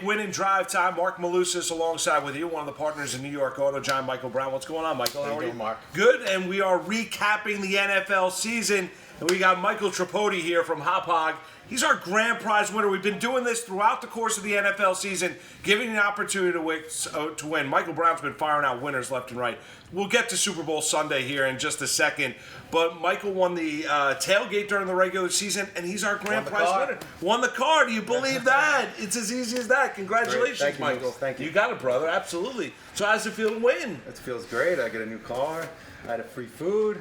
Big Win and Drive Time. Marc Malusis alongside with you, one of the partners in New York Auto Giant, Michael Brown. What's going on, Michael? How are you, Mark? Good, and we are recapping the NFL season. And we got Michael Tripodi here from Hop Hog. He's our grand prize winner. We've been doing this throughout the course of the NFL season, giving you an opportunity to win. Michael Brown's been firing out winners left and right. We'll get to Super Bowl Sunday here in just a second. But Michael won the tailgate during the regular season, and he's our grand prize winner. Won the car. Do you believe that? It's as easy as that. Congratulations, Thank you, Michael. Thank you. You got it, brother. Absolutely. So how's it feel to win? It feels great. I get a new car. I had a free food.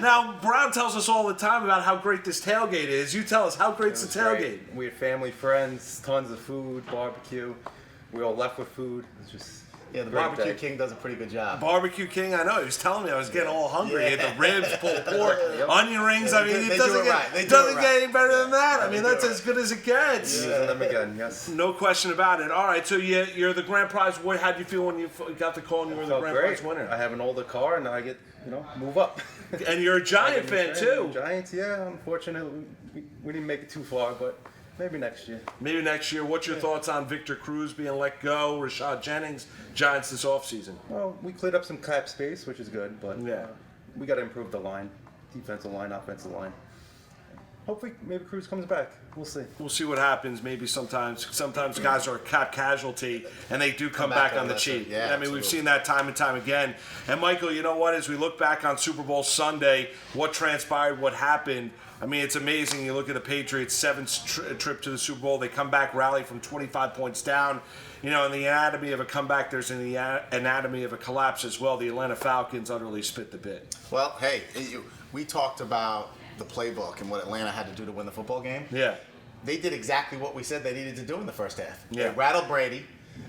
Now, Brown tells us all the time about how great this tailgate is. You tell us, how great's the tailgate? Great. We had family, friends, tons of food, barbecue. We all left with food. It's just the Barbecue King does a pretty good job. Barbecue King, I know. He was telling me I was getting all hungry. He had the ribs, pulled pork, onion rings. I mean, it doesn't get any better than that. I mean, that's as good as it gets. Using them again, yes. No question about it. All right, so you're the grand prize. How'd you feel when you got the call and you were the grand prize winner? I have an older car, and I get, move up. And you're a Giant fan, too. Giants, yeah. Unfortunately, we didn't make it too far, but maybe next year. Maybe next year. What's your thoughts on Victor Cruz being let go, Rashad Jennings, Giants this offseason? Well, we cleared up some cap space, which is good, but we got to improve the line, defensive line, offensive line. Hopefully, maybe Cruz comes back. We'll see. We'll see what happens. Maybe sometimes guys are a cap casualty, and they do come back on the cheap. Yeah, I mean, we've seen that time and time again. And, Michael, you know what? As we look back on Super Bowl Sunday, what transpired, what happened, I mean, it's amazing. You look at the Patriots' seventh trip to the Super Bowl. They come back, rally from 25 points down. In the anatomy of a comeback, there's in the anatomy of a collapse as well. The Atlanta Falcons utterly spit the bit. Well, hey, we talked about the playbook and what Atlanta had to do to win the football game. Yeah. They did exactly what we said they needed to do in the first half. Yeah. They rattled Brady.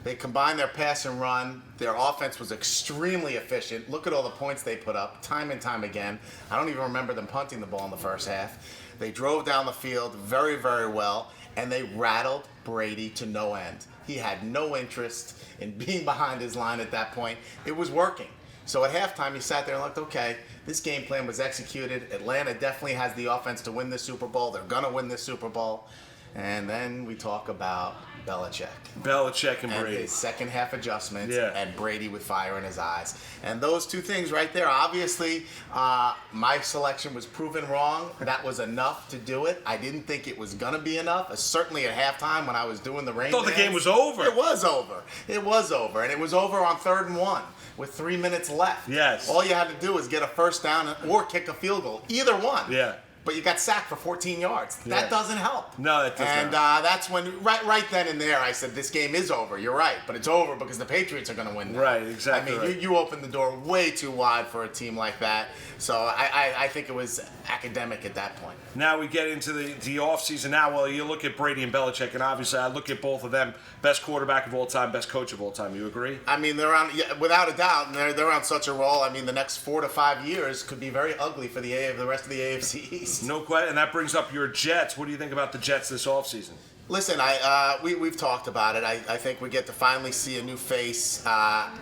They combined their pass and run. Their offense was extremely efficient. Look at all the points they put up time and time again. I don't even remember them punting the ball in the first half. They drove down the field very, very well, and they rattled Brady to no end. He had no interest in being behind his line at that point. It was working. So at halftime, he sat there and looked, okay, this game plan was executed. Atlanta definitely has the offense to win this Super Bowl. They're going to win this Super Bowl. And then we talk about Belichick and Brady. His second half adjustments, and Brady with fire in his eyes. And those two things right there, obviously, my selection was proven wrong. That was enough to do it. I didn't think it was going to be enough, certainly at halftime when I was doing the rain I thought dance. The game was over. It was over. It was over. And it was over on 3rd and 1 with 3 minutes left. Yes. All you had to do was get a first down or kick a field goal. Either one. Yeah. But you got sacked for 14 yards. That doesn't help. No, it doesn't. And that's when, right then and there, I said, this game is over. You're right. But it's over because the Patriots are going to win now. Right, exactly. I mean, you opened the door way too wide for a team like that. So I think it was academic at that point. Now we get into the offseason now. Well, you look at Brady and Belichick, and obviously I look at both of them, best quarterback of all time, best coach of all time. You agree? I mean, they're on, without a doubt, and they're on such a roll. I mean, the next 4 to 5 years could be very ugly for the rest of the AFC East. No question, and that brings up your Jets. What do you think about the Jets this offseason? Listen, we've talked about it. I think we get to finally see a new face at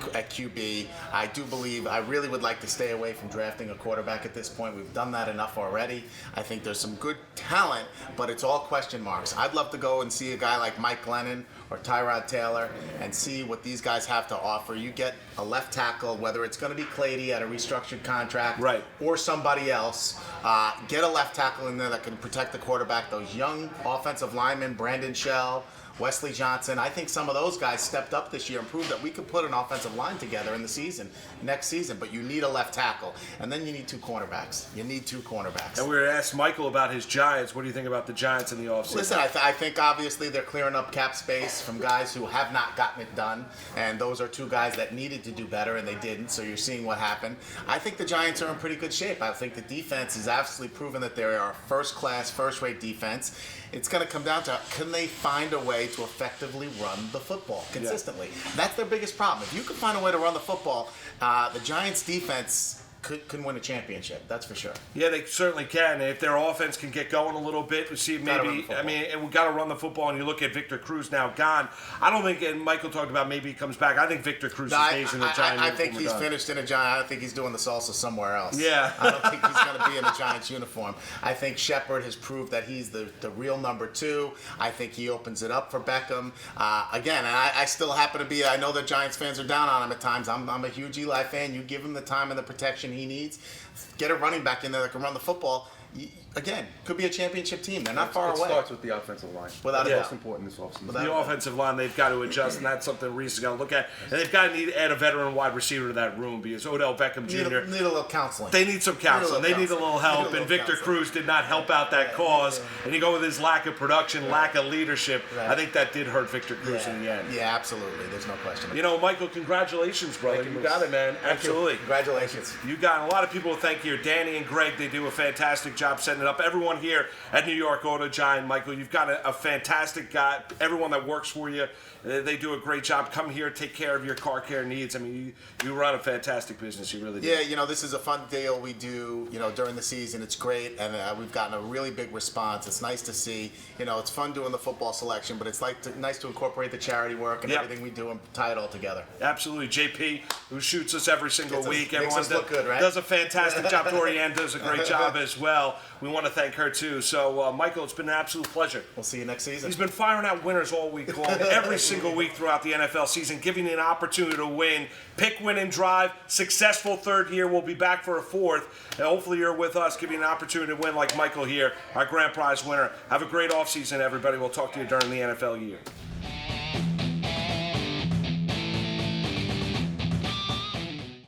QB. I do believe I really would like to stay away from drafting a quarterback at this point. We've done that enough already. I think there's some good talent, but it's all question marks. I'd love to go and see a guy like Mike Glennon or Tyrod Taylor and see what these guys have to offer. You get a left tackle, whether it's going to be Clady at a restructured contract or somebody else. Get a left tackle in there that can protect the quarterback. Those young offensive linemen, Brandon Shell, Wesley Johnson, I think some of those guys stepped up this year and proved that we could put an offensive line together in the next season. But you need a left tackle, and then you need 2 cornerbacks. And we were asked Michael about his Giants. What do you think about the Giants in the offseason? Listen, I think obviously they're clearing up cap space from guys who have not gotten it done, and those are 2 guys that needed to do better, and they didn't, so you're seeing what happened. I think the Giants are in pretty good shape. I think the defense has absolutely proven that they are a first-class, first-rate defense. It's going to come down to, can they find a way to effectively run the football consistently? That's their biggest problem. If you can find a way to run the football, the Giants' defense can win a championship. That's for sure. Yeah, they certainly can. And if their offense can get going a little bit, we see maybe. I mean, and we got to run the football. And you look at Victor Cruz now gone. I don't think. And Michael talked about maybe he comes back. I think Victor Cruz stays in the Giant. I think he's finished in a Giant. I don't think he's doing the salsa somewhere else. Yeah. I don't think he's going to be in a Giants uniform. I think Shepard has proved that he's the real number 2. I think he opens it up for Beckham. Again, and I still happen to be. I know that Giants fans are down on him at times. I'm a huge Eli fan. You give him the time and the protection he needs. Get a running back in there that can run the football. Again, could be a championship team. They're not far away. It starts with the offensive line. Without a doubt. Most important this offseason. The offensive line, they've got to adjust, and that's something Reese has got to look at. And they've got to add a veteran wide receiver to that room because Odell Beckham Jr. Need a little counseling. They need some counseling. They need a little help, and Victor Cruz did not help out that cause. And you go with his lack of production, lack of leadership. I think that did hurt Victor Cruz in the end. Yeah, absolutely. There's no question. You know, Michael, congratulations, brother. You got it, man. Absolutely. Congratulations. You got a lot of people to thank here. Danny and Greg, they do a fantastic job setting it up. Everyone here at New York Auto Giant, Michael, you've got a fantastic guy. Everyone that works for you, they do a great job. Come here, take care of your car care needs. I mean, you run a fantastic business. You really do. Yeah, you know, this is a fun deal we do, you know, during the season. It's great, and we've gotten a really big response. It's nice to see. You know, it's fun doing the football selection, but it's nice to incorporate the charity work and everything we do and tie it all together. Absolutely. JP, who shoots us every single week. Makes us look good, right? Does a fantastic job. Dorianne does a great job as well. We want to thank her, too. So, Michael, it's been an absolute pleasure. We'll see you next season. He's been firing out winners all week long, every single week throughout the NFL season, giving you an opportunity to win. Pick, win, and drive. Successful third year. We'll be back for a fourth. And hopefully you're with us, giving you an opportunity to win like Michael here, our grand prize winner. Have a great offseason, everybody. We'll talk to you during the NFL year.